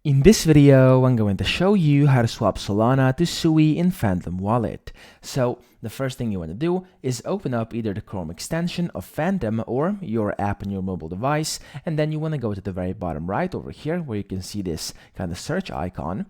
In this video, I'm going to show you how to swap Solana to SUI in Phantom Wallet. So the first thing you want to do is open up either the Chrome extension of Phantom or your app on your mobile device, and then you want to go to the very bottom right over here where you can see this kind of search icon,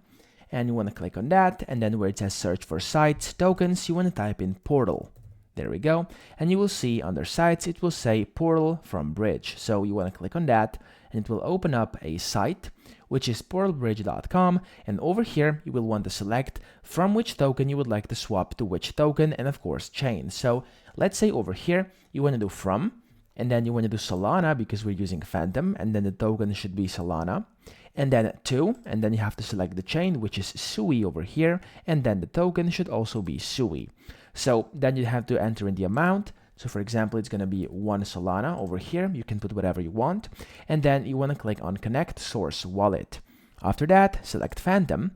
and you want to click on that, and then where it says search for sites, tokens, you want to type in portal. There we go, and you will see under sites it will say portal from bridge. So you want to click on that and it will open up a site which is portalbridge.com, and over here you will want to select from which token you would like to swap to which token, and of course chain. So let's say over here you want to do from, and then you want to do Solana because we're using Phantom, and then the token should be Solana, and then to, and then you have to select the chain, which is SUI over here, and then the token should also be SUI. So then you have to enter in the amount. So for example, it's going to be 1 Solana over here. You can put whatever you want, and then you want to click on connect source wallet. After that, select Phantom,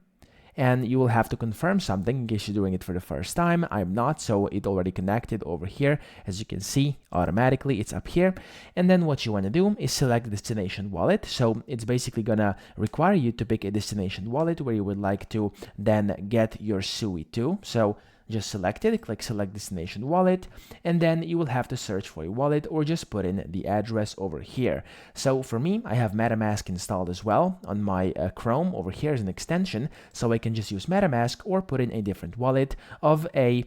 and you will have to confirm something in case you're doing it for the first time. I'm not, so it already connected over here. As you can see, automatically it's up here. And then what you want to do is select the destination wallet. So it's basically gonna require you to pick a destination wallet where you would like to then get your SUI to. So just select it, click select destination wallet, and then you will have to search for a wallet or just put in the address over here. So for me, I have MetaMask installed as well on my Chrome. Over here is an extension, so I can just use MetaMask or put in a different wallet of a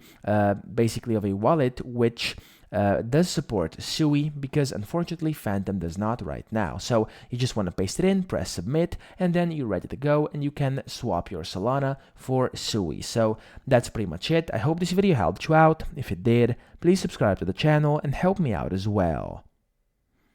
basically of a wallet which does support SUI, because unfortunately Phantom does not right now. So you just want to paste it in, press submit, and then you're ready to go, and you can swap your Solana for SUI. So that's pretty much it. I hope this video helped you out. If it did, please subscribe to the channel and help me out as well.